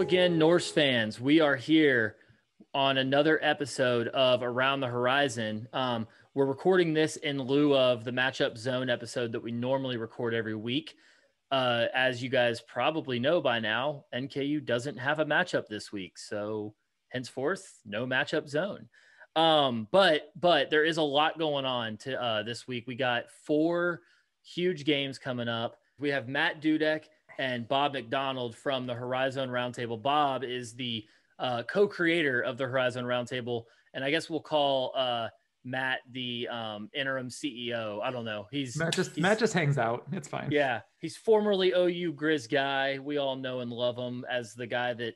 again, Norse fans. We are here on another episode of Around the Horizon. We're recording this in lieu of the Matchup Zone episode that we normally record every week. As you guys probably know by now, NKU doesn't have a matchup this week, so henceforth, no Matchup Zone. But there is a lot going on to this week. We got 4 huge games coming up. We have Matt Dudek and Bob McDonald from the Horizon Roundtable. Bob is the co-creator of the Horizon Roundtable, and I guess we'll call Matt the interim CEO. I don't know. Matt just hangs out. It's fine. Yeah, he's formerly OU Grizz guy. We all know and love him as the guy that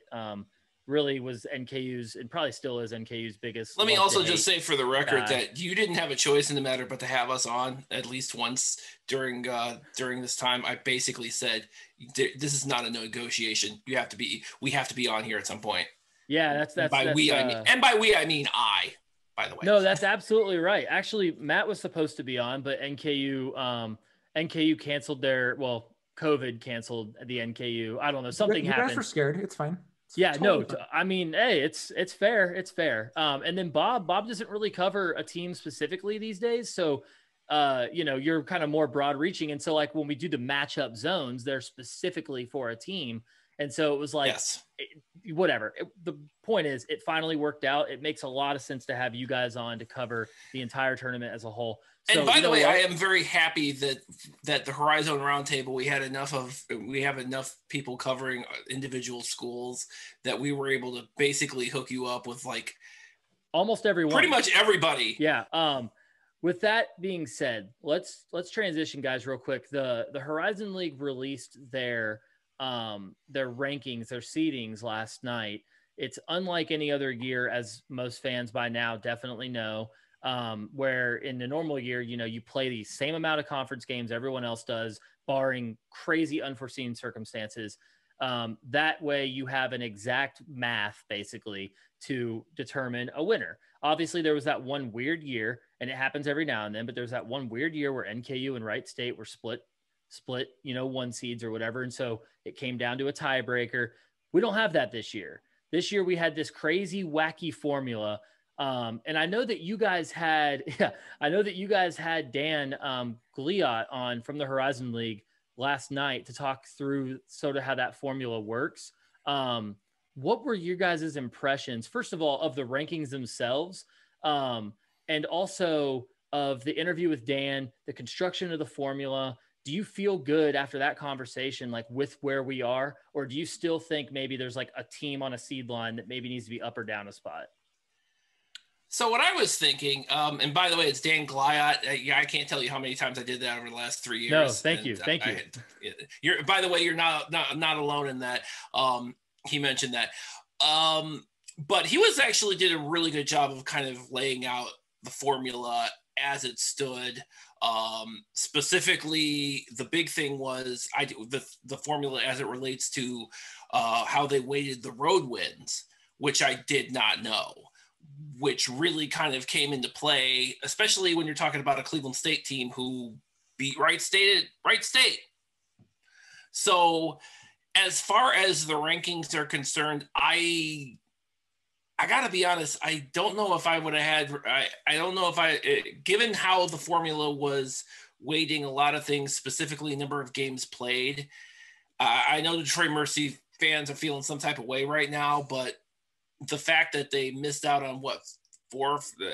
really was NKU's and probably still is NKU's biggest. Let me also just say for the record that you didn't have a choice in the matter but to have us on at least once during this time. I basically said this is not a negotiation. We have to be on here at some point. Yeah, that's by we I mean I. By the way, no, that's absolutely right. Actually, Matt was supposed to be on, but NKU canceled COVID canceled the NKU. I don't know, something happened. You guys were scared. It's fine. Yeah, totally no, I mean, hey, it's fair. It's fair. And then Bob doesn't really cover a team specifically these days. So, you're kind of more broad reaching. And so like when we do the matchup zones, they're specifically for a team. And so it was like, yes. Whatever. The point is it finally worked out. It makes a lot of sense to have you guys on to cover the entire tournament as a whole. So, and by the way, I am very happy that the Horizon Roundtable, we have enough people covering individual schools that we were able to basically hook you up with like almost everyone, pretty much everybody. Yeah. With that being said, let's transition, guys, real quick. The Horizon League released their rankings, their seedings last night. It's unlike any other year, as most fans by now definitely know. Where in the normal year, you play the same amount of conference games everyone else does, barring crazy unforeseen circumstances. That way you have an exact math basically to determine a winner. Obviously there was that one weird year, and it happens every now and then, but there's that one weird year where NKU and Wright State were split, 1 seeds or whatever. And so it came down to a tiebreaker. We don't have that this year. This year we had this crazy, wacky formula. And I know that you guys had, Dan Gliot on from the Horizon League last night to talk through sort of how that formula works. What were your guys' impressions, first of all, of the rankings themselves, and also of the interview with Dan, the construction of the formula? Do you feel good after that conversation, like with where we are, or do you still think maybe there's like a team on a seed line that maybe needs to be up or down a spot? So what I was thinking, and by the way, it's Dan Gliot. I can't tell you how many times I did that over the last 3 years. No, thank you. You're, by the way, you're not alone in that. He mentioned that, but he did a really good job of kind of laying out the formula as it stood. Specifically, the big thing was the formula as it relates to how they weighted the road wins, which I did not know, which really kind of came into play, especially when you're talking about a Cleveland State team who beat Wright State. So as far as the rankings are concerned, I gotta be honest, I don't know if I would have had, I don't know if given how the formula was weighting a lot of things, specifically number of games played. I know Detroit Mercy fans are feeling some type of way right now, but the fact that they missed out on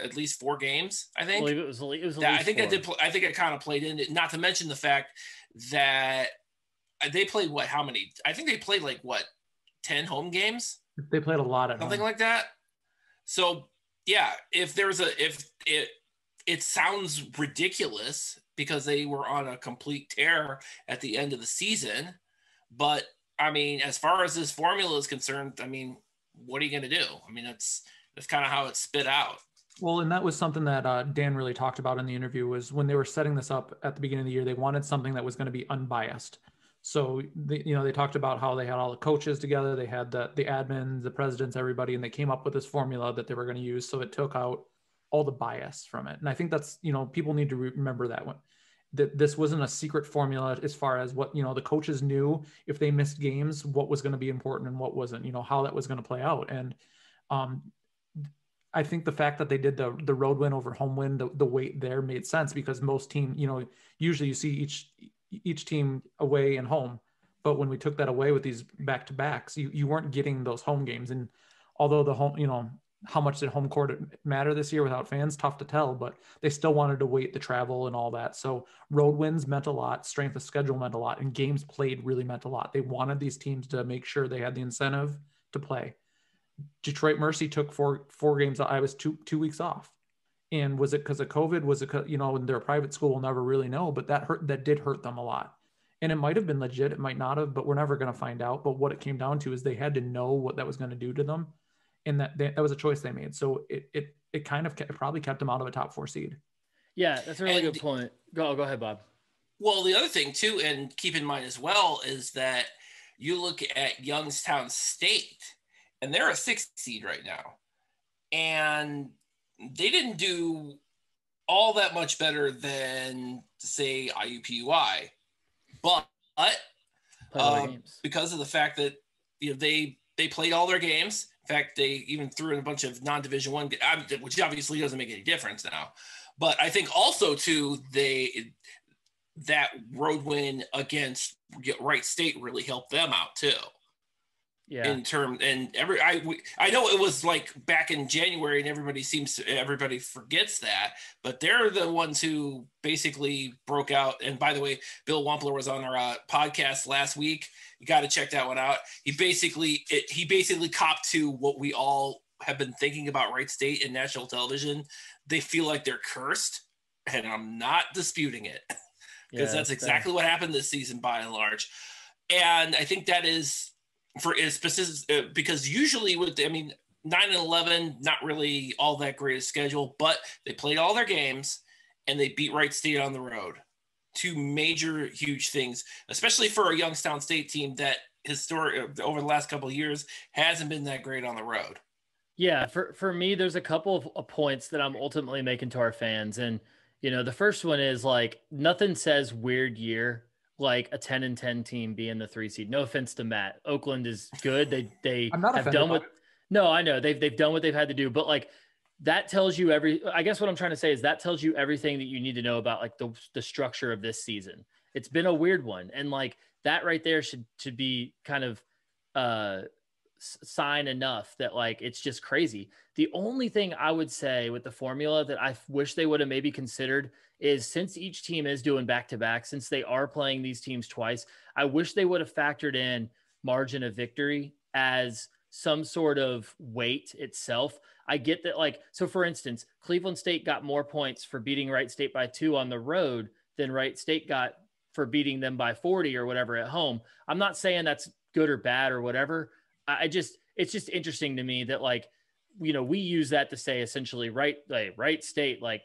at least 4 games, I think. I believe it was at least 4. I think it kind of played in it, not to mention the fact that they played how many? I think they played 10 home games. They played a lot of something like that. So yeah, it sounds ridiculous because they were on a complete tear at the end of the season. But I mean, as far as this formula is concerned, I mean, what are you going to do? I mean, that's kind of how it's spit out. Well, and that was something that Dan really talked about in the interview, was when they were setting this up at the beginning of the year, they wanted something that was going to be unbiased. So they talked about how they had all the coaches together, they had the admins, the presidents, everybody, and they came up with this formula that they were going to use. So it took out all the bias from it. And I think that's, people need to remember that one. that this wasn't a secret formula as far as what, the coaches knew if they missed games, what was going to be important and what wasn't, how that was going to play out. And I think the fact that they did the road win over home win, the weight there made sense, because most team, usually you see each team away and home. But when we took that away with these back-to-backs, you weren't getting those home games. And although the home, how much did home court matter this year without fans? Tough to tell, but they still wanted to wait the travel and all that. So road wins meant a lot. Strength of schedule meant a lot. And games played really meant a lot. They wanted these teams to make sure they had the incentive to play. Detroit Mercy took four games. I was two weeks off. And was it because of COVID? Was it, and they're a private school, we'll never really know, but that did hurt them a lot. And it might've been legit. It might not have, but we're never going to find out. But what it came down to is they had to know what that was going to do to them. And that was a choice they made. So it kind of probably kept them out of a top 4 seed. Yeah, that's a really good point. Go ahead, Bob. Well, the other thing too, and keep in mind as well, is that you look at Youngstown State, and they're a 6th seed right now. And they didn't do all that much better than, say, IUPUI. But because of the fact that they played all their games. In fact, they even threw in a bunch of non-Division I, which obviously doesn't make any difference now. But I think also too, that road win against Wright State really helped them out too. Yeah. I know it was like back in January, and everybody forgets that, but they're the ones who basically broke out. And by the way, Bill Wampler was on our podcast last week. You got to check that one out. He basically copped to what we all have been thinking about Wright State and national television. They feel like they're cursed, and I'm not disputing it, because that's exactly what happened this season by and large. And I think that is specific, because usually 9 and 11, not really all that great a schedule, but they played all their games and they beat Wright State on the road. 2 major, huge things, especially for a Youngstown State team that over the last couple of years hasn't been that great on the road. Yeah, for me, there's a couple of points that I'm ultimately making to our fans. And, the first one is like, nothing says weird year like a 10-10 team being the 3 seed. No offense to Matt. Oakland is good. They I'm not have done what, no, I know they've done what they've had to do, but like, that tells you I guess what I'm trying to say is that tells you everything that you need to know about like the structure of this season. It's been a weird one. And like that right there should be kind of sign enough that like, it's just crazy. The only thing I would say with the formula that I wish they would have maybe considered is, since each team is doing back-to-back, since they are playing these teams twice, I wish they would have factored in margin of victory as some sort of weight itself. I get that, like, so for instance, Cleveland State got more points for beating Wright State by 2 on the road than Wright State got for beating them by 40 or whatever at home. I'm not saying that's good or bad or whatever. It's just interesting to me that, like, we use that to say essentially Wright State, like,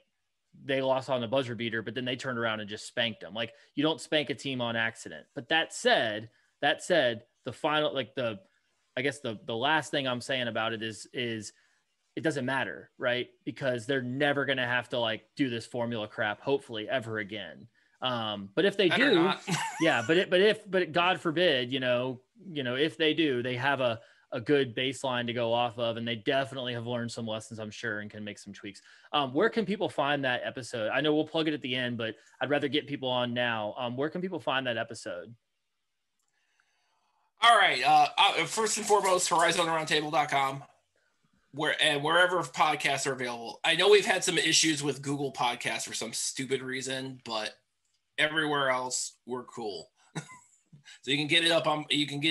they lost on the buzzer beater, but then they turned around and just spanked them. Like, you don't spank a team on accident. But that said, the final, like I guess the last thing I'm saying about it is it doesn't matter, right? Because they're never going to have to like do this formula crap, hopefully, ever again. But if they do, yeah, but God forbid, if they do, they have a good baseline to go off of, and they definitely have learned some lessons, I'm sure, and can make some tweaks. Where can people find that episode? I know we'll plug it at the end, but I'd rather get people on now. Where can people find that episode? All right. First and foremost, horizonroundtable.com, wherever podcasts are available. I know we've had some issues with Google Podcasts for some stupid reason, but everywhere else we're cool. So you can get it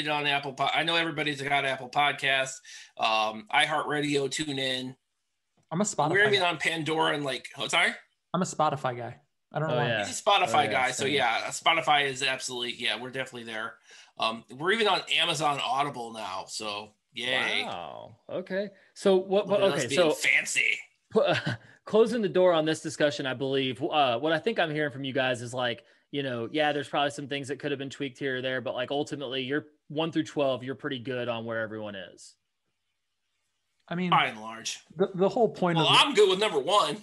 on Apple. I know everybody's got Apple Podcasts, iHeartRadio, TuneIn. I'm a Spotify. We're even on Pandora and sorry. I'm a Spotify guy. I don't know why. Yeah. He's a Spotify guy. So yeah, Spotify is absolutely, we're definitely there. We're even on Amazon Audible now. So yay. Wow. Okay. So what? Okay. So fancy. Closing the door on this discussion, I believe. What I think I'm hearing from you guys is like, there's probably some things that could have been tweaked here or there, but like ultimately, you're 1 through 12. You're pretty good on where everyone is. I mean, by and large, the whole point. I'm good with number 1.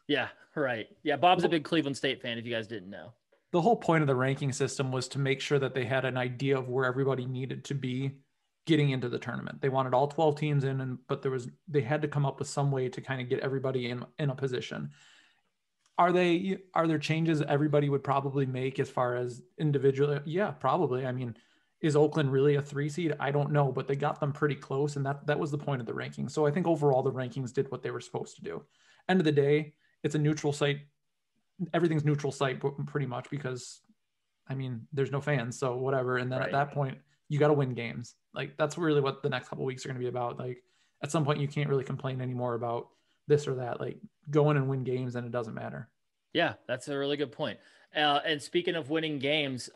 Yeah, right. Yeah, Bob's a big Cleveland State fan, if you guys didn't know. The whole point of the ranking system was to make sure that they had an idea of where everybody needed to be getting into the tournament. They wanted all 12 teams in, but they had to come up with some way to kind of get everybody in a position. Are there changes everybody would probably make as far as individually? Yeah, probably. I mean, is Oakland really a 3 seed? I don't know, but they got them pretty close, and that was the point of the ranking. So I think overall the rankings did what they were supposed to do. End of the day, it's a neutral site. Everything's neutral site pretty much because, I mean, there's no fans, so whatever. And then at that point, you got to win games. Like, that's really what the next couple of weeks are going to be about. Like, at some point, you can't really complain anymore about this or that. Like, go in and win games, and it doesn't matter. Yeah, that's a really good point. And speaking of winning games,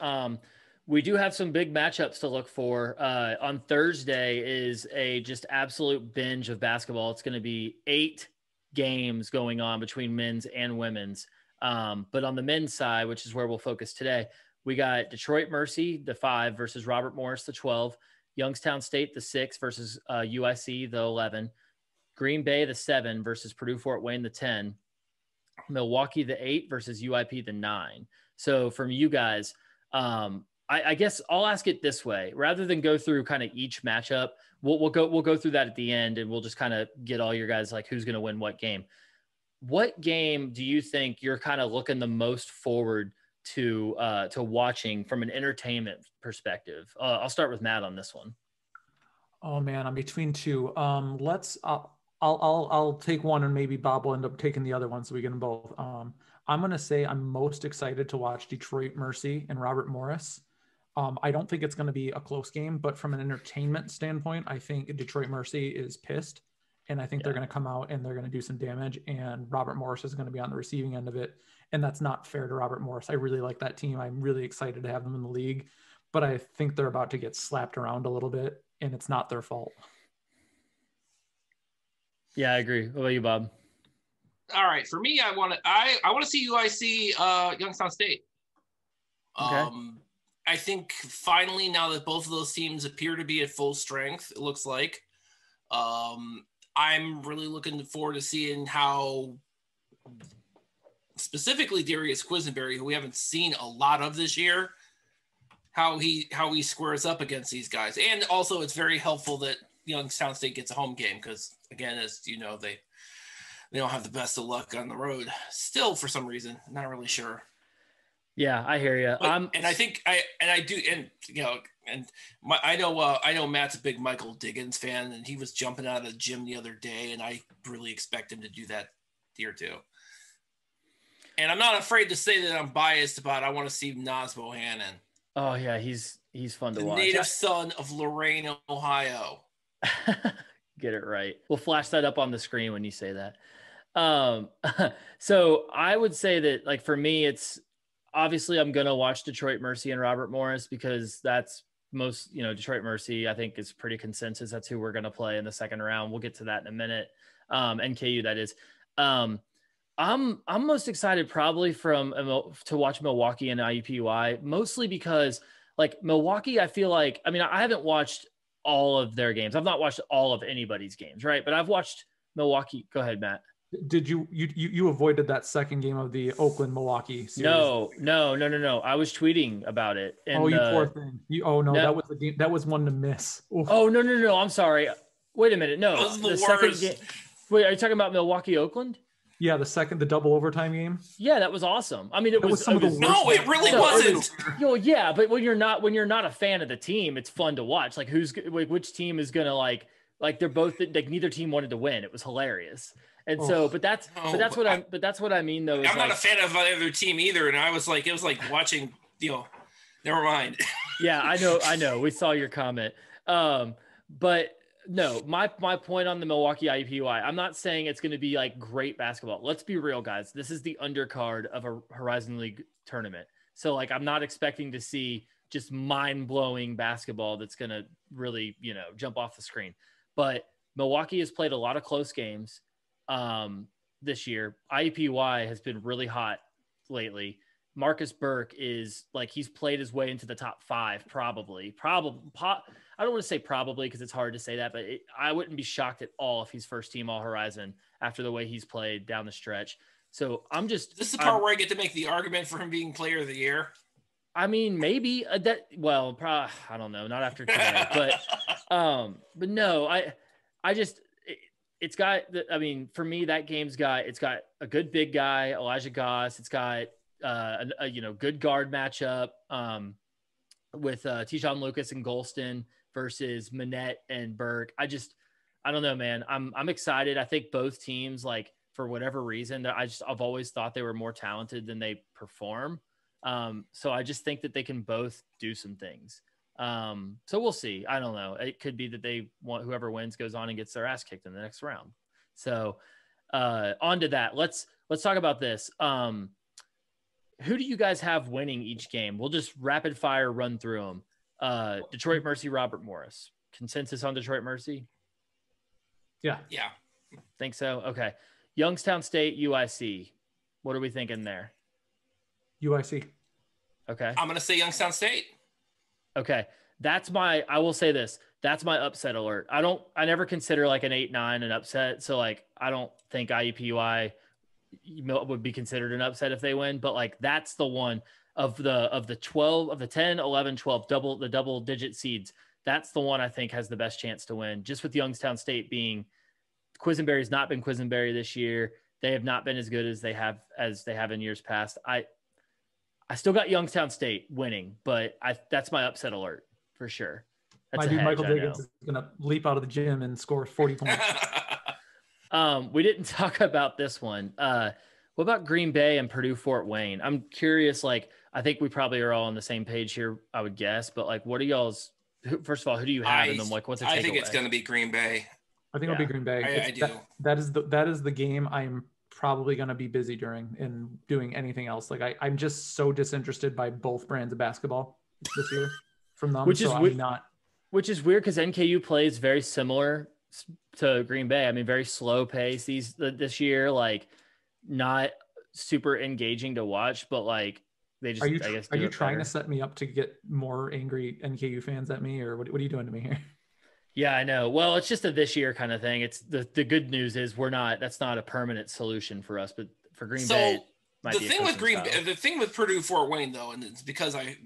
we do have some big matchups to look for. On Thursday is a just absolute binge of basketball. It's going to be 8 games going on between men's and women's. But on the men's side, which is where we'll focus today, we got Detroit Mercy, the 5 versus Robert Morris, the 12, Youngstown State, the 6 versus UIC, the 11, Green Bay, the 7 versus Purdue Fort Wayne, the 10, Milwaukee, the 8 versus UIP, the 9. So from you guys, I guess I'll ask it this way, rather than go through kind of each matchup, we'll go through that at the end, and we'll just kind of get all your guys, like, who's going to win what game. What game do you think you're kind of looking the most forward to watching from an entertainment perspective? I'll start with Matt on this one. Oh man, I'm between two. I'll take one, and maybe Bob will end up taking the other one, so we get them both. I'm gonna say I'm most excited to watch Detroit Mercy and Robert Morris. I don't think it's gonna be a close game, but from an entertainment standpoint, I think Detroit Mercy is pissed. And I think they're going to come out and they're going to do some damage, and Robert Morris is going to be on the receiving end of it. And that's not fair to Robert Morris. I really like that team. I'm really excited to have them in the league, but I think they're about to get slapped around a little bit, and it's not their fault. Yeah, I agree. What about you, Bob? All right. For me, I want to see UIC Youngstown State. Okay. I think finally, now that both of those teams appear to be at full strength, it looks like, I'm really looking forward to seeing how specifically Darius Quisenberry, who we haven't seen a lot of this year, how he squares up against these guys. And also it's very helpful that Youngstown State gets a home game because, again, as you know, they don't have the best of luck on the road still for some reason. Not really sure. Yeah, I hear you. I know Matt's a big Michael Diggins fan, and he was jumping out of the gym the other day, and I really expect him to do that here too. And I'm not afraid to say that I'm biased about. I want to see Naz Bohannon. Oh yeah, he's fun to watch. Native son of Lorain, Ohio. Get it right. We'll flash that up on the screen when you say that. So I would say that, like, for me, it's obviously I'm going to watch Detroit Mercy and Robert Morris because that's most, Detroit Mercy, I think, is pretty consensus. That's who we're going to play in the second round. We'll get to that in a minute. NKU, that is. I'm most excited probably to watch Milwaukee and IUPUI, mostly because, like, Milwaukee, I feel like, I mean, I haven't watched all of their games. I've not watched all of anybody's games, right? But I've watched Milwaukee. Go ahead, Matt. Did you avoided that second game of the Oakland Milwaukee series? No. I was tweeting about it. And, you poor thing. That was the game. That was one to miss. Oof. Oh, no. I'm sorry. Wait a minute. No, the second game. Wait, are you talking about Milwaukee, Oakland? Yeah, the double overtime game. Yeah, that was awesome. I mean, it was some of the worst. No, it really wasn't. Yeah, but when you're not a fan of the team, it's fun to watch. Like, which team is gonna like they're both, like, neither team wanted to win. It was hilarious. And but that's what I mean, though. I'm not a fan of either team either, and it was like watching. Never mind. Yeah, I know. We saw your comment, but no, my point on the Milwaukee IUPUI, I'm not saying it's going to be like great basketball. Let's be real, guys. This is the undercard of a Horizon League tournament, so, like, I'm not expecting to see just mind-blowing basketball that's going to really, jump off the screen. But Milwaukee has played a lot of close games this year. IUPUI has been really hot lately. Marcus Burke is, like, he's played his way into the top 5, probably. I don't want to say probably because it's hard to say that, but I wouldn't be shocked at all if he's first team All Horizon after the way he's played down the stretch. So This is the part where I get to make the argument for him being player of the year. I mean, maybe I don't know, not after today, but no, it's got, I mean, for me, that it's got a good big guy, Elijah Goss. It's got a good guard matchup with Tijon Lucas and Golston versus Manette and Burke. I don't know, man. I'm excited. I think both teams, like, for whatever reason, I've always thought they were more talented than they perform. So I just think that they can both do some things. So we'll see. I don't know. It could be that whoever wins goes on and gets their ass kicked in the next round. So on to that. Let's talk about this. Who do you guys have winning each game? We'll just rapid fire run through them. Detroit Mercy, Robert Morris. Consensus on Detroit Mercy? Yeah. Think so? Okay. Youngstown State, UIC. What are we thinking there? UIC. Okay. I'm going to say Youngstown State. Okay. I will say this. That's my upset alert. I never consider like an 8-9 an upset. So like, I don't think IUPUI would be considered an upset if they win, but like, that's the one of the 12 of the 10, 11, 12, the double digit seeds. That's the one I think has the best chance to win, just with Youngstown State being Quisenberry's not been Quisenberry this year. They have not been as good as they have in years past. I still got Youngstown State winning, but that's my upset alert for sure. That's my dude Michael Jacobs is going to leap out of the gym and score 40 points. We didn't talk about this one. What about Green Bay and Purdue Fort Wayne? I'm curious. Like, I think we probably are all on the same page here, I would guess. But like, what are y'all's? First of all, who do you have in them? Like, what's the takeaway? I think it's going to be Green Bay. I think it'll be Green Bay. I do. That is the game I'm probably going to be busy during and doing anything else. Like I'm just so disinterested by both brands of basketball this year from them. Which is weird because NKU plays very similar to Green Bay. I mean, very slow pace this year, like not super engaging to watch, but like they just, are you trying to set me up to get more angry NKU fans at me, or what are you doing to me here? Yeah, I know. Well, it's just a this year kind of thing. It's the good news is that's not a permanent solution for us, but for Green Bay. The thing with Purdue Fort Wayne though, and it's because I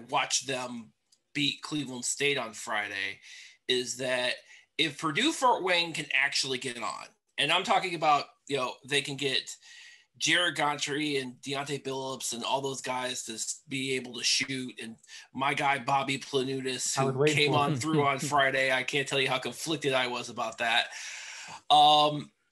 watched them beat Cleveland State on Friday, is that if Purdue Fort Wayne can actually get on, and I'm talking about, they can get Jared Gontry and Deontay Billups and all those guys to be able to shoot. And my guy, Bobby Planutis, who came on through on Friday. I can't tell you how conflicted I was about that.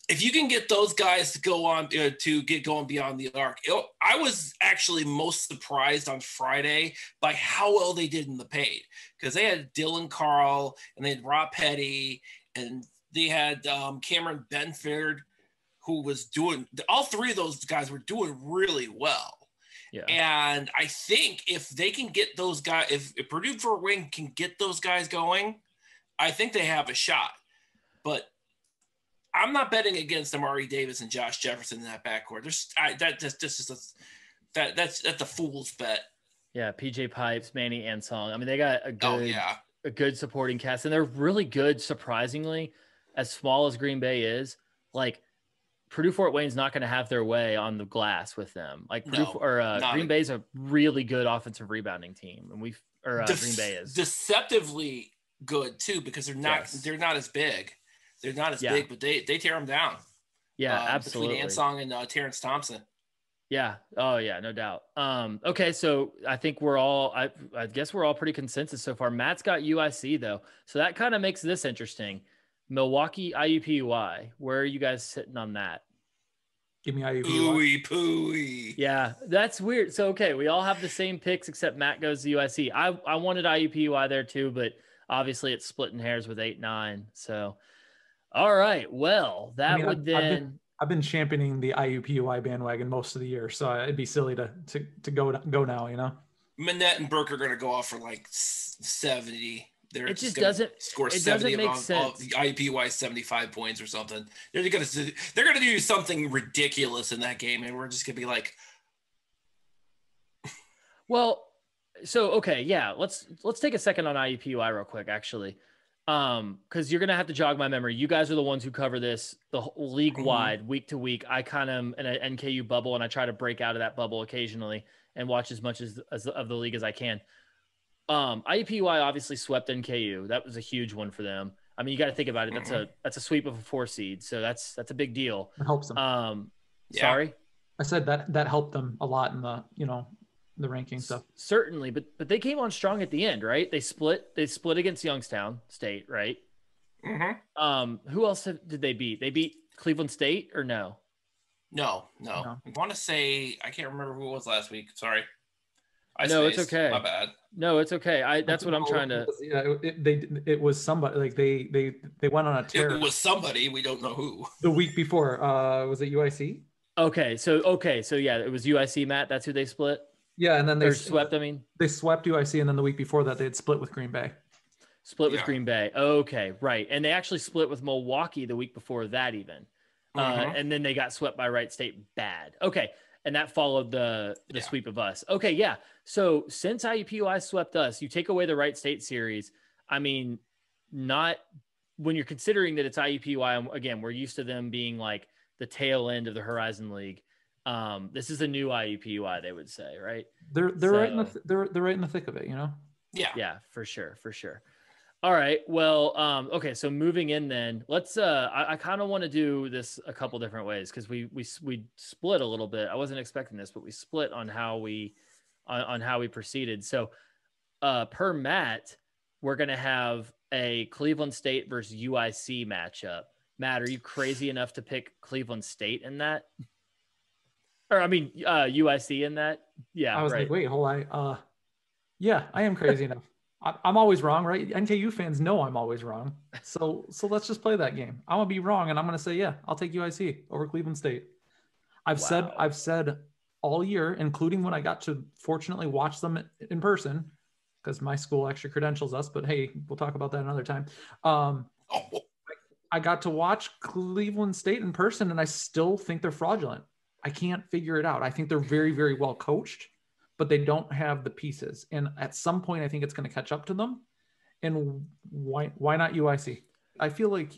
If you can get those guys to go on to get going beyond the arc, I was actually most surprised on Friday by how well they did in the paint, because they had Dylan Carl and they had Rob Petty and they had Cameron Benford, who was doing, all three of those guys were doing really well. Yeah. And I think if they can get those guys, if Purdue Fort Wayne can get those guys going, I think they have a shot. But I'm not betting against Amari Davis and Josh Jefferson in that backcourt. That's a fool's bet. Yeah, PJ Pipes, Manny Ansong. I mean, they got a good supporting cast, and they're really good. Surprisingly, as small as Green Bay is, like Purdue Fort Wayne's not going to have their way on the glass with them. Like Green Bay's a really good offensive rebounding team, and Green Bay is deceptively good too, because they're not as big. They're not as big, but they tear them down. Yeah, absolutely. Between Ansong and Terrence Thompson. Yeah. Oh yeah, no doubt. Okay. So I think I guess we're all pretty consensus so far. Matt's got UIC though. So that kind of makes this interesting. Milwaukee, IUPUI. Where are you guys sitting on that? Give me IUPUI. Ooey pooey. Yeah, that's weird. So, okay, we all have the same picks except Matt goes to UIC. I wanted IUPUI there too, but obviously it's splitting hairs with 8-9. So, all right. Well, I've been championing the IUPUI bandwagon most of the year, so it'd be silly to go now, Manette and Burke are going to go off for like 70. It just doesn't score 70 make sense. IUPUI 75 points or something. They're going to do something ridiculous in that game, and we're just going to be like, well, so okay, yeah. Let's take a second on IUPUI real quick. Actually, Because you're gonna have to jog my memory. You guys are the ones who cover this the league wide, week to week. I kind of am in an NKU bubble, and I try to break out of that bubble occasionally and watch as much as of the league as I can. IUPUI obviously swept NKU. That was a huge one for them. I mean, you got to think about it. That's a sweep of a 4 seed, so that's a big deal. It helps them. Sorry, I said that helped them a lot in the the ranking stuff. Certainly, but they came on strong at the end, right? They split against Youngstown State, right? Who else did they beat? They beat Cleveland State or no? No. I want to say I can't remember who it was last week. Sorry. It's okay. My bad. No, it's okay. That's what I'm trying to. Yeah, it was somebody. Like they went on a tear. It was somebody, we don't know who. The week before, was it UIC? Okay, so yeah, it was UIC, Matt. That's who they split. Yeah, and then they swept. I mean, they swept UIC, and then the week before that, they had split with Green Bay. Green Bay. Okay, right, and they actually split with Milwaukee the week before that, even, and then they got swept by Wright State bad. Okay, and that followed the sweep of us. Okay, yeah. So since IUPUI swept us, you take away the Wright State series. I mean, not when you're considering that it's IUPUI. Again, we're used to them being like the tail end of the Horizon League. This is a new IUPUI, they would say, right? They're right in the thick of it, Yeah, for sure. All right, well, okay, so moving in then, let's I kind of want to do this a couple different ways because we split a little bit. I wasn't expecting this, but we split on how we proceeded. So per Matt, we're gonna have a Cleveland State versus UIC matchup. Matt, are you crazy enough to pick Cleveland State in that? Or I mean, UIC in that? Yeah, I was like, wait, hold on. Yeah, I am crazy enough. I'm always wrong, right? NKU fans know I'm always wrong. So let's just play that game. I'm gonna be wrong, and I'm gonna say, yeah, I'll take UIC over Cleveland State. I've said all year, including when I got to fortunately watch them in person, because my school actually credentials us. But hey, we'll talk about that another time. I got to watch Cleveland State in person, and I still think they're fraudulent. I can't figure it out. I think they're very, very well coached, but they don't have the pieces. And at some point, I think it's going to catch up to them. And why not UIC? I feel like,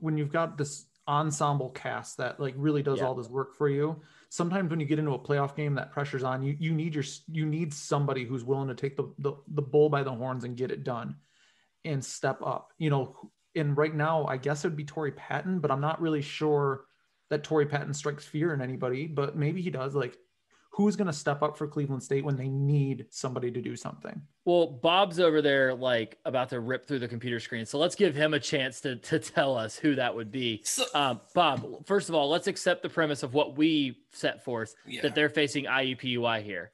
when you've got this ensemble cast that like really does all this work for you, sometimes when you get into a playoff game, that pressure's on you. You need somebody who's willing to take the bull by the horns and get it done and step up. And right now, I guess it would be Torrey Patton, but I'm not really sure that Torrey Patton strikes fear in anybody, but maybe he does. Like, who's going to step up for Cleveland State when they need somebody to do something? Well, Bob's over there, like, about to rip through the computer screen. So let's give him a chance to tell us who that would be. Bob, first of all, let's accept the premise of what we set forth, that they're facing IUPUI here.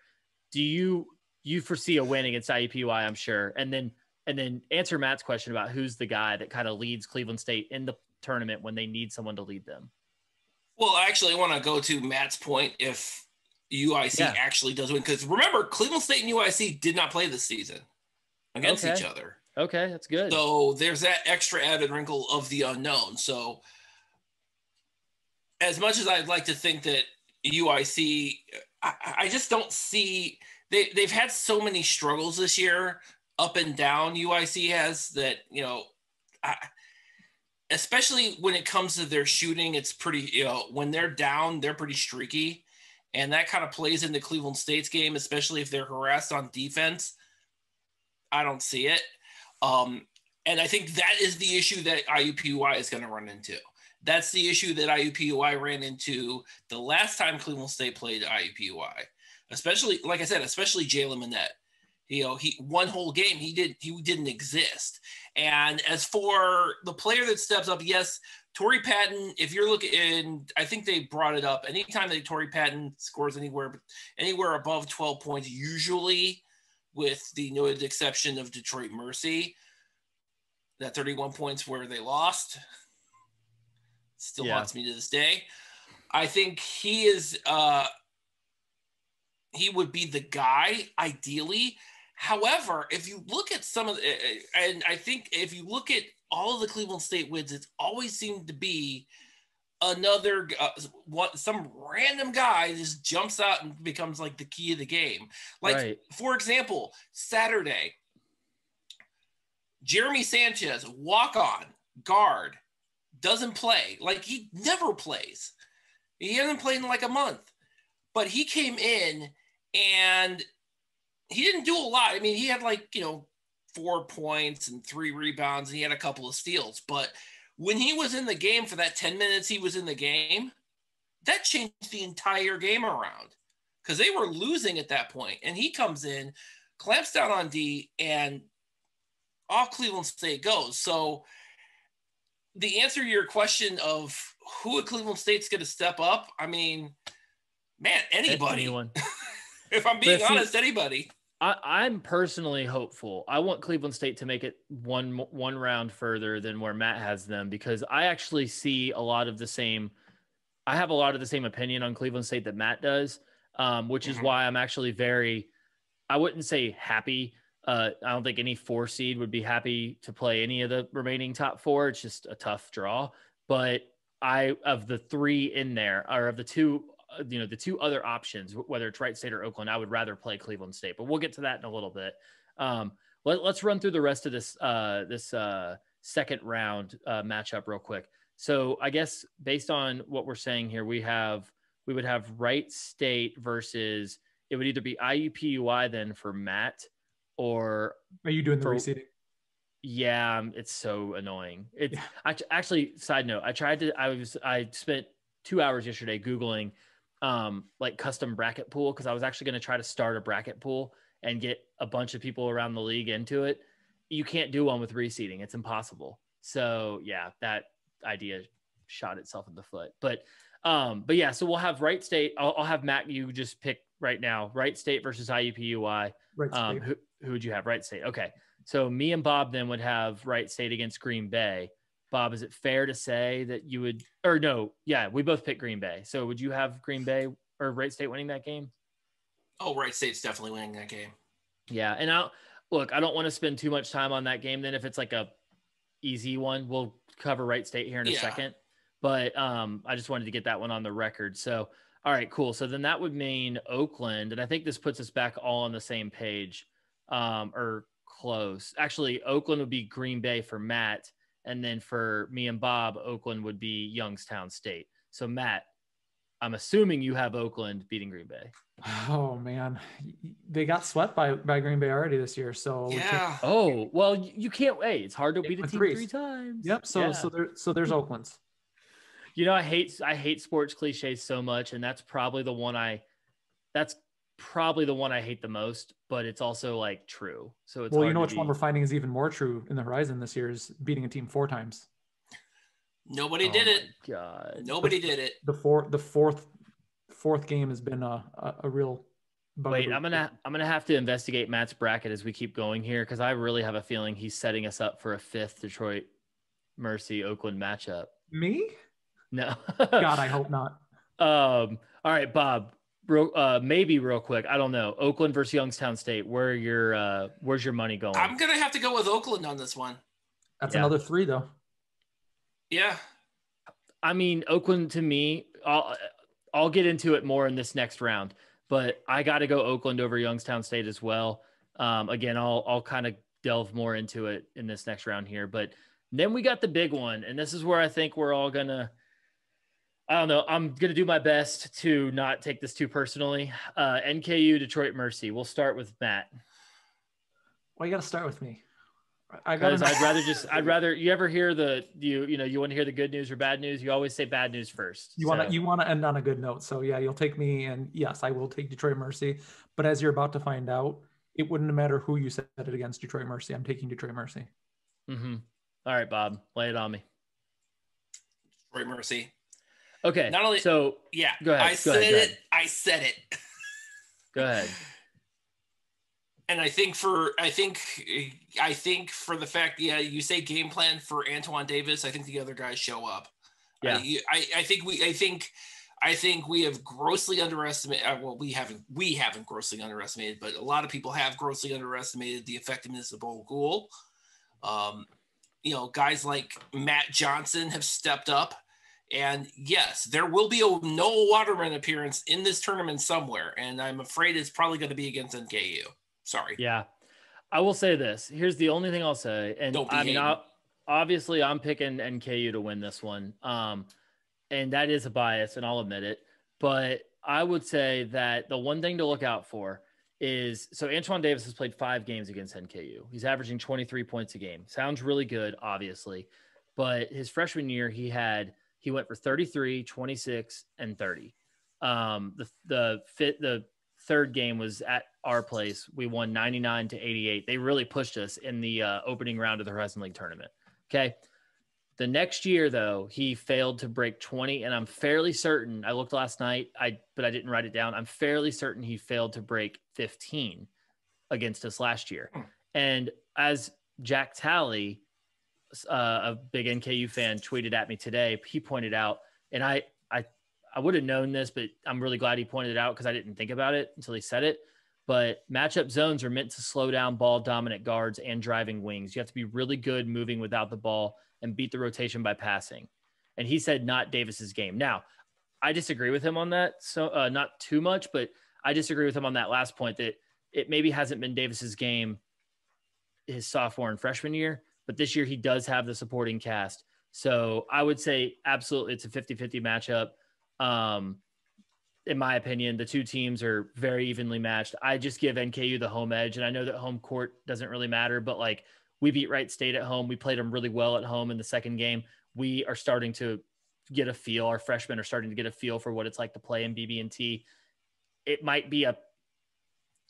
Do you foresee a win against IUPUI, I'm sure? And then answer Matt's question about who's the guy that kind of leads Cleveland State in the tournament when they need someone to lead them. Well, actually, I want to go to Matt's point if UIC actually does win. Because remember, Cleveland State and UIC did not play this season against each other. Okay, that's good. So there's that extra added wrinkle of the unknown. So as much as I'd like to think that UIC, I just don't see – they've had so many struggles this year, up and down UIC has, that, especially when it comes to their shooting, it's pretty, when they're down, they're pretty streaky. And that kind of plays into Cleveland State's game, especially if they're harassed on defense. I don't see it. And I think that is the issue that IUPUI is going to run into. That's the issue that IUPUI ran into the last time Cleveland State played IUPUI, especially, like I said, especially Jalen Manette. He one whole game, he didn't exist. And as for the player that steps up, yes, Torrey Patton, if you're looking, I think they brought it up. Anytime that Torrey Patton scores anywhere above 12 points, usually with the noted exception of Detroit Mercy, that 31 points where they lost, still haunts me to this day. I think he is, he would be the guy ideally. However, if you look at some of the, and I think if you look at all of the Cleveland State wins, it's always seemed to be another some random guy just jumps out and becomes like the key of the game. Like, for example, Saturday, Jeremy Sanchez, walk on, guard, doesn't play. Like, he never plays. He hasn't played in like a month. But he came in and he didn't do a lot. I mean, he had 4 points and 3 rebounds, and he had a couple of steals. But when he was in the game for that 10 minutes he was in the game, that changed the entire game around because they were losing at that point. And he comes in, clamps down on D, and off Cleveland State goes. So the answer to your question of who at Cleveland State's going to step up, I mean, man, anybody. Anyone. If I'm being honest, anybody. I'm personally hopeful. I want Cleveland State to make it one round further than where Matt has them, because I actually see a lot of the same. I have a lot of the same opinion on Cleveland State that Matt does, which is why I'm actually I wouldn't say happy. I don't think any 4 seed would be happy to play any of the remaining top 4. It's just a tough draw. But of the 3 in there, or of the 2, the 2 other options, whether it's Wright State or Oakland, I would rather play Cleveland State, but we'll get to that in a little bit. Let's run through the rest of this second round matchup real quick. So I guess based on what we're saying here, we would have Wright State versus, it would either be IUPUI then for Matt, or are you doing the reseeding? Yeah, it's so annoying. Actually, side note, I spent 2 hours yesterday Googling custom bracket pool, because I was actually going to try to start a bracket pool and get a bunch of people around the league into it. You can't do one with reseeding. It's impossible. So yeah, that idea shot itself in the foot. But yeah, so we'll have Wright State. I'll have Matt, you just pick right now, Wright State versus IUPUI. Right State. Who would you have? Wright State. Okay. So me and Bob then would have Wright State against Green Bay. Bob, is it fair to say that you would, or no? Yeah, we both picked Green Bay. So would you have Green Bay or Wright State winning that game? Oh, Wright State's definitely winning that game. Yeah. And I don't want to spend too much time on that game. Then if it's like a easy one, we'll cover Wright State here in a second. But I just wanted to get that one on the record. So, all right, cool. So then that would mean Oakland. And I think this puts us back all on the same page, or close. Actually, Oakland would be Green Bay for Matt. And then for me and Bob, Oakland would be Youngstown State. So Matt, I'm assuming you have Oakland beating Green Bay. Oh man, they got swept by Green Bay already this year. So yeah. Oh well, you can't wait. It's hard to beat a team 3 times. Yep. So there's Oakland's. I hate sports cliches so much, and that's probably the one I hate the most. But it's also true. So it's well, which one we're finding is even more true in the horizon this year is beating a team 4 times. Nobody did it. God, nobody did it. The fourth game has been a real bugaboo. Wait, I'm gonna have to investigate Matt's bracket as we keep going here, because I really have a feeling he's setting us up for a 5th Detroit Mercy Oakland matchup. Me? No. God, I hope not. All right, Bob. Maybe real quick. I don't know. Oakland versus Youngstown State. Where's your money going? I'm gonna have to go with Oakland on this one. That's another 3 though. Yeah. I mean, Oakland to me, I'll get into it more in this next round, but I got to go Oakland over Youngstown State as well. Again, I'll kind of delve more into it in this next round here, but then we got the big one, and this is where I think we're all gonna. I don't know. I'm gonna do my best to not take this too personally. NKU Detroit Mercy. We'll start with Matt. Why you got to start with me? Because I'd rather you ever hear you want to hear the good news or bad news, you always say bad news first. You want to end on a good note. So yeah, you'll take me, and yes, I will take Detroit Mercy. But as you're about to find out, it wouldn't matter who you said it against Detroit Mercy. I'm taking Detroit Mercy. Mm-hmm. All right, Bob, lay it on me. Detroit Mercy. Okay. Not only so yeah, go ahead. I said it. Go ahead. And I think for the fact, you say game plan for Antoine Davis, I think the other guys show up. Yeah. I think we have grossly underestimated. Well, we haven't grossly underestimated, but a lot of people have grossly underestimated the effectiveness of O'Goul. Guys like Matt Johnson have stepped up. And yes, there will be a Noah Waterman appearance in this tournament somewhere. And I'm afraid it's probably going to be against NKU. Sorry. Yeah. I will say this. Here's the only thing I'll say. And Don't be I mean, hating. obviously I'm picking NKU to win this one. And that is a bias, and I'll admit it. But I would say that the one thing to look out for is, so Antoine Davis has played 5 games against NKU. He's averaging 23 points a game. Sounds really good, obviously. But his freshman year, he went for 33, 26, and 30. The third game was at our place. We won 99-88. They really pushed us in the opening round of the Horizon League tournament. Okay. The next year, though, he failed to break 20, and I'm fairly certain, I looked last night, but I didn't write it down. I'm fairly certain he failed to break 15 against us last year. And as Jack Talley, a big NKU fan, tweeted at me today, he pointed out, and I would have known this, but I'm really glad he pointed it out because I didn't think about it until he said it. But matchup zones are meant to slow down ball dominant guards and driving wings. You have to be really good moving without the ball and beat the rotation by passing. And he said not Davis's game. Now, I disagree with him on that. So not too much, but I disagree with him on that last point that it maybe hasn't been Davis's game his sophomore and freshman year, but this year he does have the supporting cast. So I would say absolutely it's a 50-50 matchup. In my opinion, the two teams are very evenly matched. I just give NKU the home edge, and I know that home court doesn't really matter, but like we beat Wright State at home. We played them really well at home in the second game. We are starting to get a feel. Our freshmen are starting to get a feel for what it's like to play in BB&T. It might be a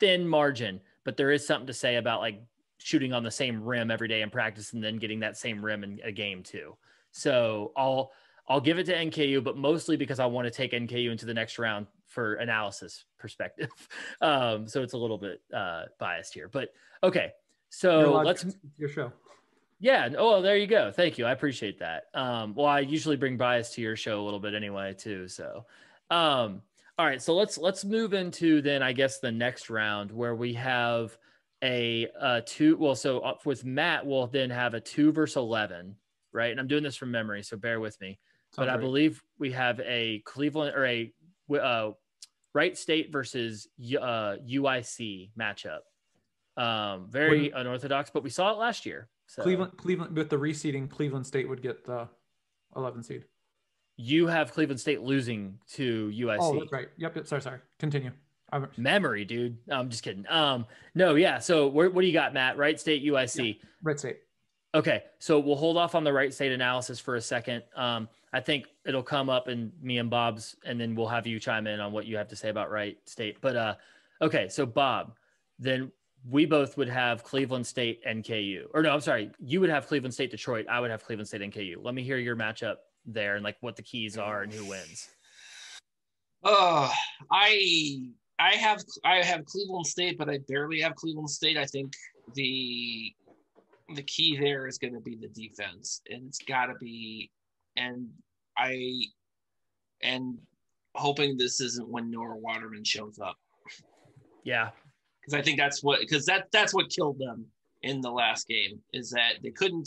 thin margin, but there is something to say about like shooting on the same rim every day in practice and then getting that same rim in a game too. So I'll give it to NKU, but mostly because I want to take NKU into the next round for analysis perspective. So it's a little bit biased here, but okay. So let's your show. Yeah. Oh, there you go. Thank you. I appreciate that. Well, I usually bring bias to your show a little bit anyway, too. So, all right. So let's move into then, I guess, the next round where we have a 2. Well, so up with Matt, we'll then have a 2 versus 11, right? And I'm doing this from memory, so bear with me. But I believe we have a Cleveland or a Wright State versus UIC matchup. Very unorthodox, but we saw it last year. So Cleveland with the reseeding, Cleveland State would get the 11 seed. You have Cleveland State losing to UIC. Oh, that's right. Yep. Sorry. Continue. Memory, dude. I'm just kidding. No, yeah. So what do you got, Matt? Wright State, UIC. Yeah, Wright State. Okay, so we'll hold off on the Wright State analysis for a second. I think it'll come up in me and Bob's, and then we'll have you chime in on what you have to say about Wright State. But okay, so Bob, then we both would have Cleveland State NKU. Or no, I'm sorry, you would have Cleveland State Detroit. I would have Cleveland State NKU. Let me hear your matchup there and like what the keys are and who wins. I have Cleveland State, but I barely have Cleveland State. I think the key there is going to be the defense, and it's got to be, and hoping this isn't when Noah Waterman shows up. Yeah. Because I think that's what killed them in the last game, is that they couldn't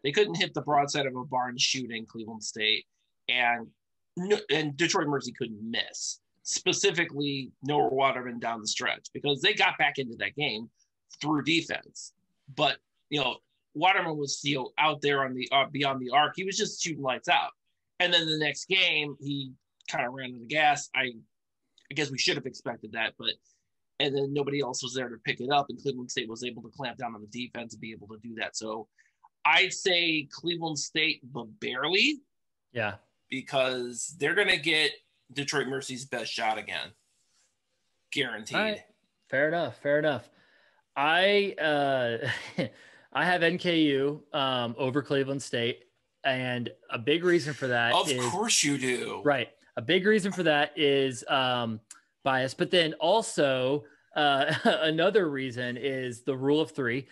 hit the broadside of a barn shooting Cleveland State, and Detroit Mercy couldn't miss, specifically Noah Waterman down the stretch, because they got back into that game through defense. But Waterman was still out there on the beyond the arc. He was just shooting lights out. And then the next game, he kind of ran out of gas. I guess we should have expected that, and then nobody else was there to pick it up, and Cleveland State was able to clamp down on the defense and be able to do that. So I'd say Cleveland State, but barely. Yeah. Because they're going to get Detroit Mercy's best shot again. Guaranteed. Right. Fair enough. I have NKU over Cleveland State, and a big reason for that of course you do. Right. A big reason for that is bias, but then also another reason is the rule of 3,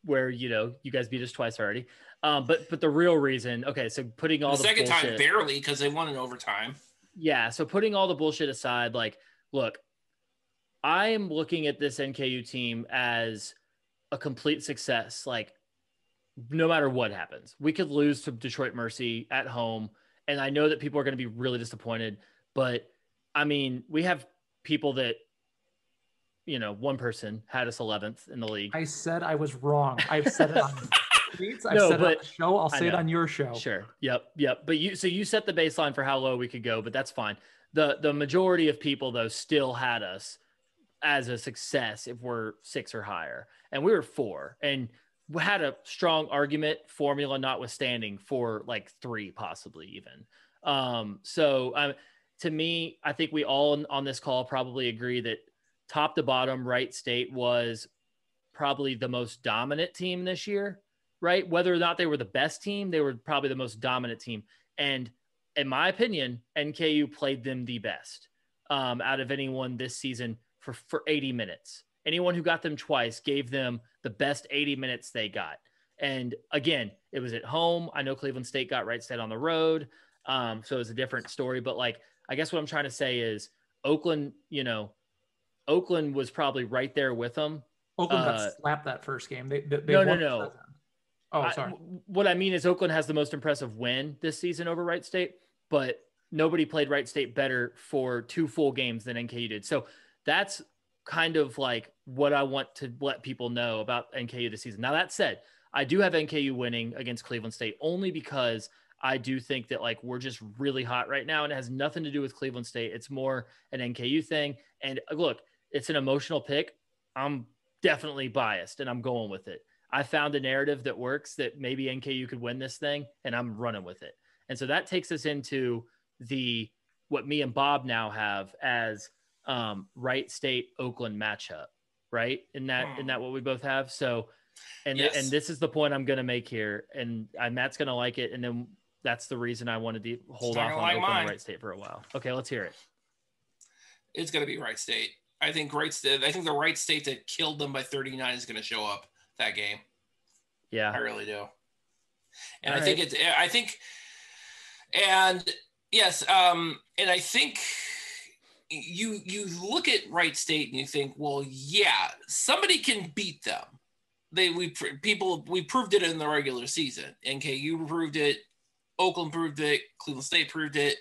where you guys beat us twice already. But the real reason, okay, so putting all the second bullshit, time barely, because they won in overtime. Yeah, so putting all the bullshit aside, like, look, I am looking at this NKU team as a complete success. Like, no matter what happens, we could lose to Detroit Mercy at home, and I know that people are going to be really disappointed. But I mean, we have people that one person had us 11th in the league. I said I was wrong. I've said it on tweets. I've No, said it on but the show. I'll say it on your show. Sure. Yep. But you set the baseline for how low we could go, but that's fine. The majority of people though still had us as a success if we're 6 or higher, and we were 4, and we had a strong argument, formula notwithstanding, for like 3 possibly even. To me, I think we all on this call probably agree that top to bottom, Wright State was probably the most dominant team this year, right? Whether or not they were the best team, they were probably the most dominant team. And in my opinion, NKU played them the best out of anyone this season for 80 minutes. Anyone who got them twice gave them the best 80 minutes they got. And again, it was at home. I know Cleveland State got Wright State on the road. So it was a different story, but like, I guess what I'm trying to say is Oakland was probably right there with them. Oakland got slapped that first game. They no. Oh, sorry. What I mean is Oakland has the most impressive win this season over Wright State, but nobody played Wright State better for 2 full games than NKU did. So that's kind of like what I want to let people know about NKU this season. Now, that said, I do have NKU winning against Cleveland State only because I do think that like we're just really hot right now, and it has nothing to do with Cleveland State. It's more an NKU thing. And look, it's an emotional pick. I'm definitely biased, and I'm going with it. I found a narrative that works, that maybe NKU could win this thing, and I'm running with it. And so that takes us into what me and Bob now have as Wright State Oakland matchup, right? Isn't that what we both have? So, and this is the point I'm going to make here, and Matt's going to like it. And then that's the reason I wanted to hold off on Oakland and Wright State for a while. Okay, let's hear it. It's going to be Wright State. I think the Wright State that killed them by 39 is going to show up that game. Yeah, I really do. And All I think and I think you look at Wright State and you think, well, yeah, somebody can beat them. We proved it in the regular season. NKU proved it. Oakland proved it. Cleveland State proved it.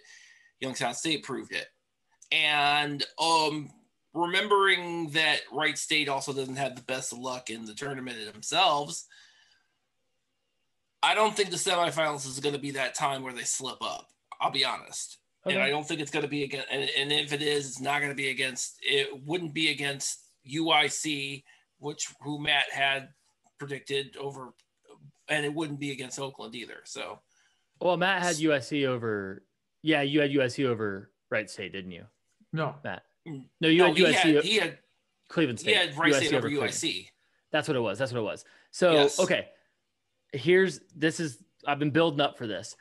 Youngstown State proved it. And remembering that Wright State also doesn't have the best of luck in the tournament themselves, I don't think the semifinals is going to be that time where they slip up. I'll be honest. Okay. And I don't think it's going to be against, and if it is, it's not going to be against, it wouldn't be against UIC, who Matt had predicted over, and it wouldn't be against Oakland either. So, well, Matt had USC over. Yeah, you had USC over Wright State, didn't you? No, Matt. No, you had USC. He had Cleveland State. He had Wright State over USC. Cleveland. That's what it was. So, yes. Okay, I've been building up for this.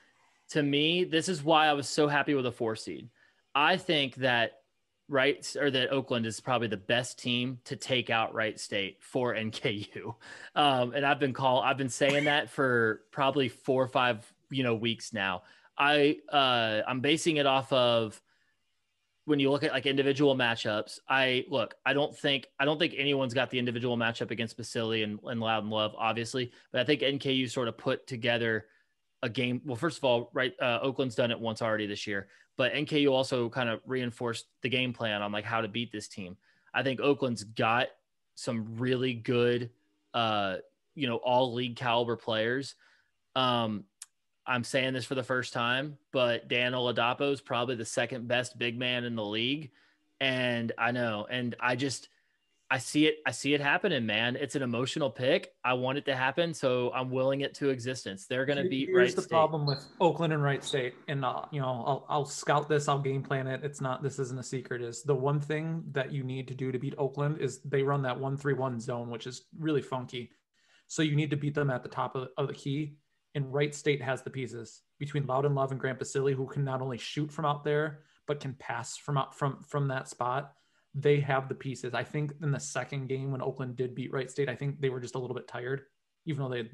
To me, this is why I was so happy with a 4 seed. I think that that Oakland is probably the best team to take out Wright State for NKU. And I've been saying that for probably 4 or 5, weeks now. I'm basing it off of when you look at like individual matchups. I don't think anyone's got the individual matchup against Basili and Loudon Love, obviously, but I think NKU sort of put together a game. Well, first of all, Oakland's done it once already this year, but NKU also kind of reinforced the game plan on like how to beat this team. I think Oakland's got some really good, all league caliber players. I'm saying this for the first time, but Dan Oladapo is probably the second best big man in the league. And I know, and I see it happening, man. It's an emotional pick. I want it to happen, so I'm willing it to existence. They're going to beat Wright State. Here's the problem with Oakland and Wright State, and I'll scout this. I'll game plan it. This isn't a secret. Is the one thing that you need to do to beat Oakland is they run that 1-3-1 zone, which is really funky. So you need to beat them at the top of the key. And Wright State has the pieces between Loudon Love and Grant Basili, who can not only shoot from out there but can pass from that spot. They have the pieces. I think in the second game when Oakland did beat Wright State, I think they were just a little bit tired, even though they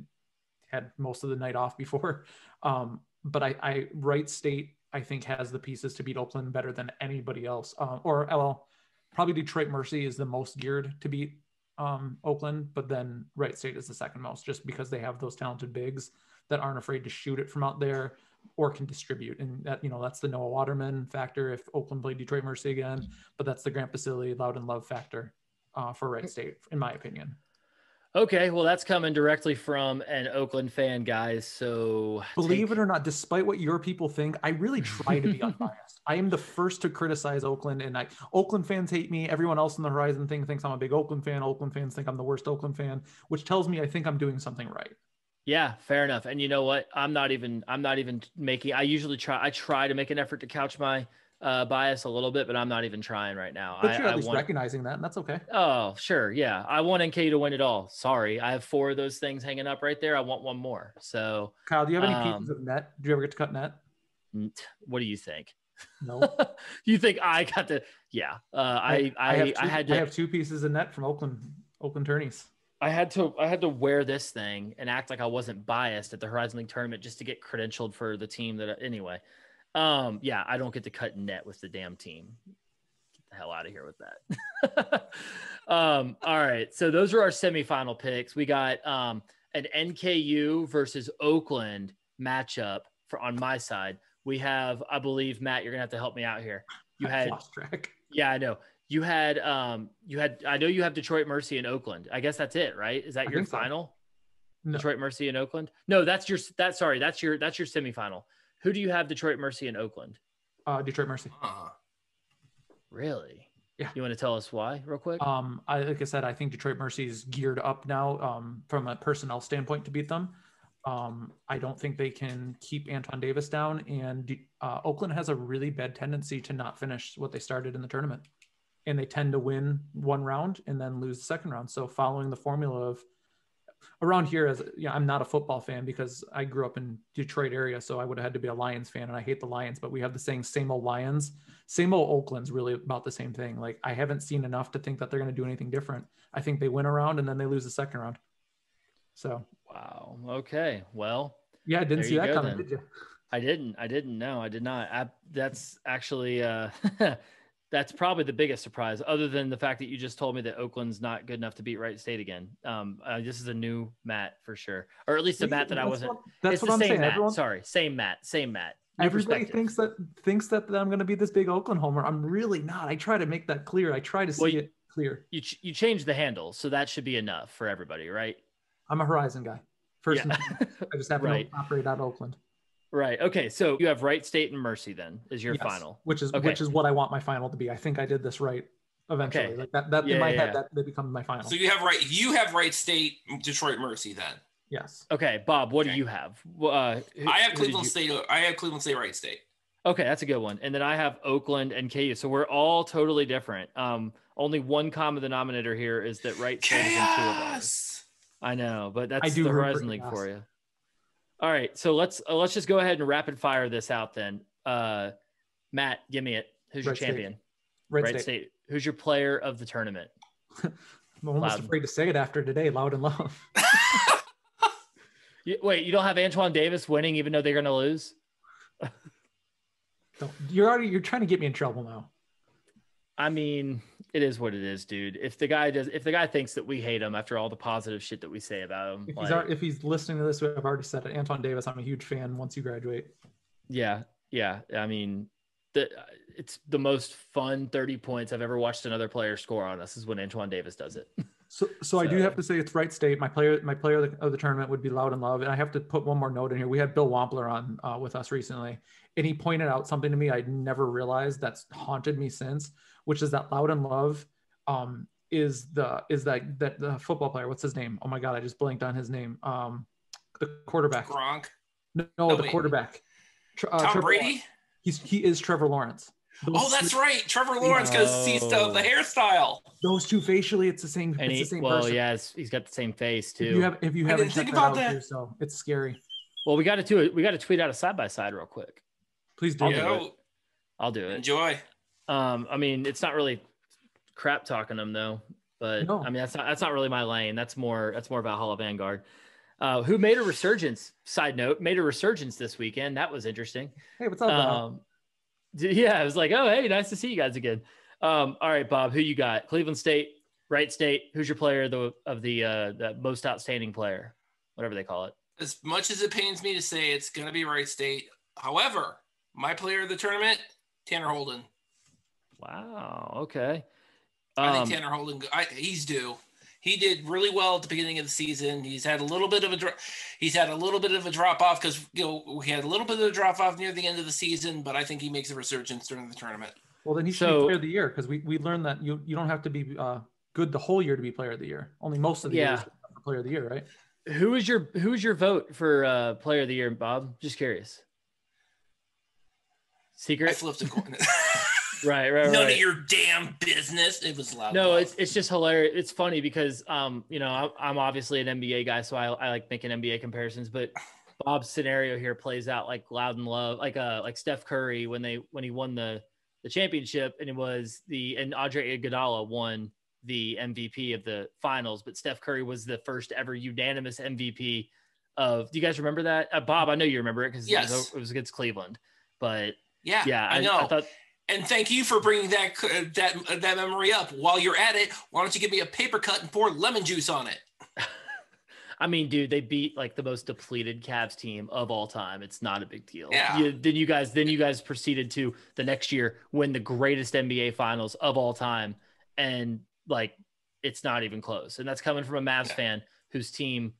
had most of the night off before. But Wright State, I think, has the pieces to beat Oakland better than anybody else. Probably Detroit Mercy is the most geared to beat Oakland, but then Wright State is the second most, just because they have those talented bigs that aren't afraid to shoot it from out there or can distribute. And that, that's the Noah Waterman factor if Oakland played Detroit Mercy again, but that's the Grant Basili, Loudon Love factor. for Wright State, in my opinion. Okay, well, that's coming directly from an Oakland fan, guys. So believe it or not, despite what your people think, I really try to be unbiased. I am the first to criticize Oakland, and Oakland fans hate me. Everyone else in the Horizon thing thinks I'm a big Oakland fan. Oakland fans think I'm the worst Oakland fan, which tells me I think I'm doing something right. Yeah, fair enough. And you know what? I'm not even making. I try to make an effort to couch my bias a little bit, but I'm not even trying right now. But you're at least recognizing that, and that's okay. Oh, sure. Yeah. I want NKU to win it all. Sorry. I have 4 of those things hanging up right there. I want one more. So Kyle, do you have any pieces of net? Do you ever get to cut net? What do you think? No. You think I got to, yeah. I have 2 pieces of net from Oakland tourneys. I had to wear this thing and act like I wasn't biased at the Horizon League tournament just to get credentialed for the team anyway. Yeah, I don't get to cut net with the damn team. Get the hell out of here with that. All right. So those are our semifinal picks. We got an NKU versus Oakland matchup on my side. We have, I believe, Matt, you're gonna have to help me out here. You had lost track. Yeah, I know. You had I know you have Detroit Mercy and Oakland. I guess that's it, right? Is that your final? So. No. Detroit Mercy and Oakland? No, that's your semifinal. Who do you have Detroit Mercy and Oakland? Detroit Mercy. Really? Yeah. You want to tell us why real quick? Like I said, I think Detroit Mercy is geared up now from a personnel standpoint to beat them. I don't think they can keep Antoine Davis down, and Oakland has a really bad tendency to not finish what they started in the tournament, and they tend to win one round and then lose the second round. So following the formula of around here, I'm not a football fan because I grew up in Detroit area, so I would have had to be a Lions fan, and I hate the Lions, but we have the saying, same old Lions, same old Oakland's really about the same thing. Like, I haven't seen enough to think that they're going to do anything different. I think they win a round and then they lose the second round. So. Wow. Okay. Well. Yeah, I didn't see that coming, did you? I didn't. No, I did not. That's actually, that's probably the biggest surprise, other than the fact that you just told me that Oakland's not good enough to beat Wright State again. This is a new Matt for sure, or at least a Matt that I wasn't. That's what I'm saying. Matt. Sorry, same Matt. New everybody thinks that I'm going to be this big Oakland homer. I'm really not. I try to make that clear. I try to see it clear. You changed the handle, so that should be enough for everybody, right? I'm a Horizon guy. First, I just happen to operate out of Oakland. Right. Okay. So you have Wright State and Mercy then is your final, which is what I want my final to be. I think I did this right eventually. Okay. Like that in my head, that they become my final. So you have Wright State, Detroit Mercy then. Yes. Okay. Bob, what do you have? I have Cleveland State. I have Cleveland State, Wright State. Okay. That's a good one. And then I have Oakland and KU. So we're all totally different. Only one common denominator here is that Wright State is in 2 of ours. I know, but that's the Horizon League for you. All right, so let's just go ahead and rapid fire this out then. Matt, give me it. Who's your champion? Wright State. Who's your player of the tournament? I'm almost afraid to say it after today. Loud and Love. Wait, you don't have Antoine Davis winning even though they're going to lose? You're trying to get me in trouble now. I mean, it is what it is, dude. If the guy thinks that we hate him after all the positive shit that we say about him, if he's listening to this, I've already said it. Antoine Davis, I'm a huge fan once you graduate. Yeah. I mean, it's the most fun 30 points I've ever watched another player score on us is when Antoine Davis does it. So I do have to say it's Wright State. My player of the tournament would be Loud and Love, and I have to put one more note in here. We had Bill Wampler on with us recently, and he pointed out something to me I'd never realized that's haunted me since, which is that Loud and Love is the football player. What's his name? Oh my God, I just blanked on his name. The quarterback. Gronk. No, the quarterback. Tom Brady. He is Trevor Lawrence. That's right, Trevor Lawrence, because he's the hairstyle. Those two facially, it's the same. It's the same person. Yeah, he's got the same face too. If you haven't checked that out too, so it's scary. Well, we got to tweet out a side by side real quick. Please do. I'll do it. Enjoy. I mean, it's not really crap talking them though, but no. I mean that's not really my lane. That's more Valhalla Vanguard. Who made a resurgence? Side note, made a resurgence this weekend. That was interesting. Hey, what's up? Yeah, I was like, oh, hey, nice to see you guys again. All right, Bob, who you got? Cleveland State, Wright State. Who's your player of the most outstanding player, whatever they call it? As much as it pains me to say, it's going to be Wright State. However, my player of the tournament, Tanner Holden. Wow. Okay. I think Tanner Holden, he's due. He did really well at the beginning of the season. He's had a little bit of a drop off because he had a little bit of a drop off near the end of the season, but I think he makes a resurgence during the tournament. Well, then he should be player of the year because we learned that you don't have to be good the whole year to be player of the year. Only most of the year is for player of the year, right? Who is your vote for player of the year, Bob? Just curious. Secret? I flipped a coin. Right. None of your damn business. It was loud. No, it's just hilarious. It's funny because I'm obviously an NBA guy, so I like making NBA comparisons. But Bob's scenario here plays out like loud and love, like Steph Curry when he won the championship, and and Andre Iguodala won the MVP of the finals, but Steph Curry was the first ever unanimous MVP of. Do you guys remember that, Bob? I know you remember it because it was against Cleveland, but yeah, I know. I thought. And thank you for bringing that memory up. While you're at it, why don't you give me a paper cut and pour lemon juice on it? I mean, dude, they beat like the most depleted Cavs team of all time. It's not a big deal. Yeah. Then you guys proceeded to the next year win the greatest NBA finals of all time. And like, it's not even close. And that's coming from a Mavs fan whose team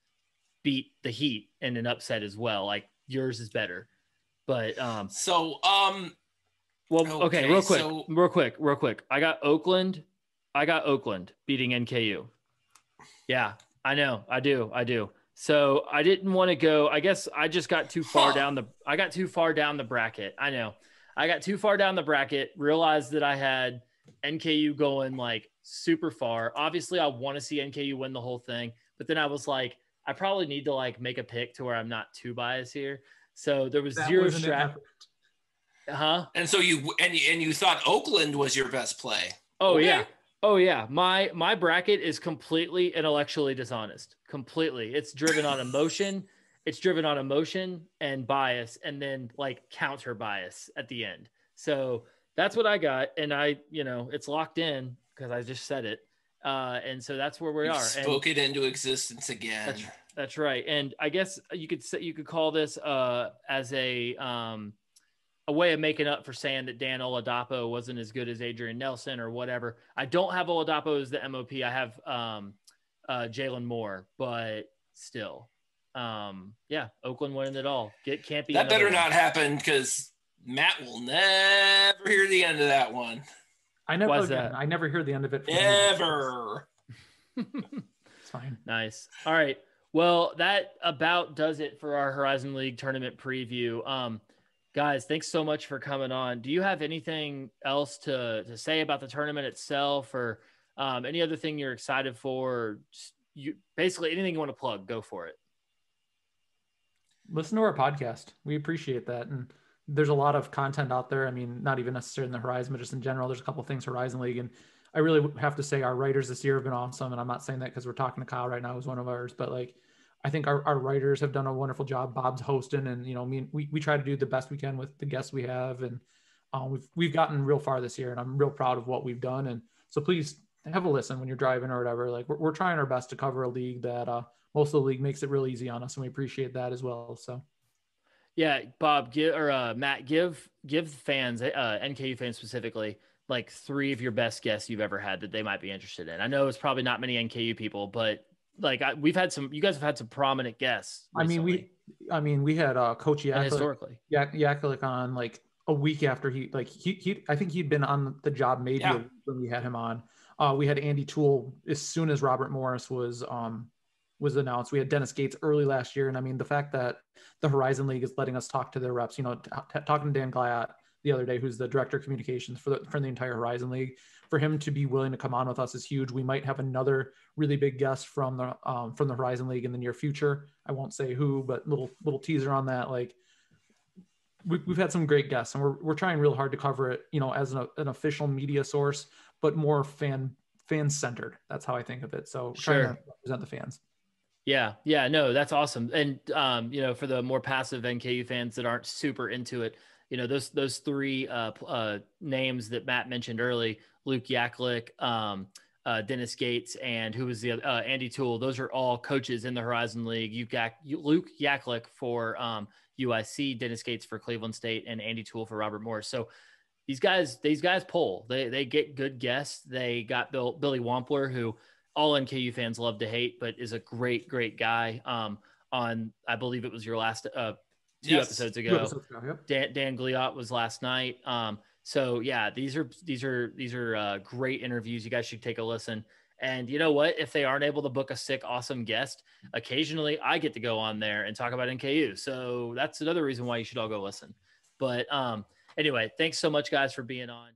beat the Heat in an upset as well. Like yours is better. But well, okay, real quick. I got Oakland beating NKU. Yeah, I know. I do. So I didn't want to go. I guess I just got too far down the bracket. I know. I got too far down the bracket, realized that I had NKU going like super far. Obviously, I want to see NKU win the whole thing, but then I was like, I probably need to like make a pick to where I'm not too biased here. So there was zero strat. And so you thought Oakland was your best play. Oh yeah. My bracket is completely intellectually dishonest. Completely. It's driven on emotion. It's driven on emotion and bias, and then like counter bias at the end. So that's what I got. And it's locked in because I just said it. And so that's where we are. Spoke it into existence again. That's right. And I guess you could call this as a way of making up for saying that Dan Oladapo wasn't as good as Adrian Nelson or whatever. I don't have Oladapo as the MOP. I have Jalen Moore, but still, Oakland winning it all. Can't be that better not happen because Matt will never hear the end of that one. I never hear the end of it. Ever. It's fine. Nice. All right. Well, that about does it for our Horizon League tournament preview. Guys, thanks so much for coming on. Do you have anything else to say about the tournament itself, or any other thing you're excited for? Or basically anything you want to plug, go for it. Listen to our podcast. We appreciate that. And there's a lot of content out there. I mean, not even necessarily in the Horizon, but just in general, there's a couple of things Horizon League. And I really have to say our writers this year have been awesome. And I'm not saying that because we're talking to Kyle right now, who's one of ours, but like, I think our writers have done a wonderful job. Bob's hosting, and we try to do the best we can with the guests we have, and we've gotten real far this year, and I'm real proud of what we've done. And so please have a listen when you're driving or whatever. Like we're trying our best to cover a league that most of the league makes it real easy on us, and we appreciate that as well. So yeah, Bob, Matt, give fans, NKU fans specifically, like 3 of your best guests you've ever had that they might be interested in. I know it's probably not many NKU people, but like you guys have had some prominent guests recently. We had Coach Yaklik on like a week after I think he'd been on the job maybe a week when we had him on. We had Andy Toole as soon as Robert Morris was announced. We had Dennis Gates early last year. And I mean, the fact that the Horizon League is letting us talk to their reps, talking to Dan Glayat the other day, who's the director of communications for the entire Horizon League, for him to be willing to come on with us is huge. We might have another really big guest from the Horizon League in the near future. I won't say who, but little teaser on that. Like we've had some great guests, and we're trying real hard to cover it, as an official media source, but more fan centered. That's how I think of it. So sure. Trying to represent the fans. Yeah. No, that's awesome. And for the more passive NKU fans that aren't super into it, those 3 names that Matt mentioned early, Luke Yaklik, Dennis Gates, and who was the Andy Toole. Those are all coaches in the Horizon League. You've got Luke Yaklik for UIC, Dennis Gates for Cleveland State, and Andy Toole for Robert Morris. So these guys pull. They get good guests. They got Billy Wampler, who all NKU fans love to hate, but is a great guy. On, I believe it was your last two episodes ago. Yep. Dan Gliot was last night. So yeah, these are great interviews. You guys should take a listen. And you know what? If they aren't able to book a sick, awesome guest, occasionally I get to go on there and talk about NKU. So that's another reason why you should all go listen. But anyway, thanks so much, guys, for being on.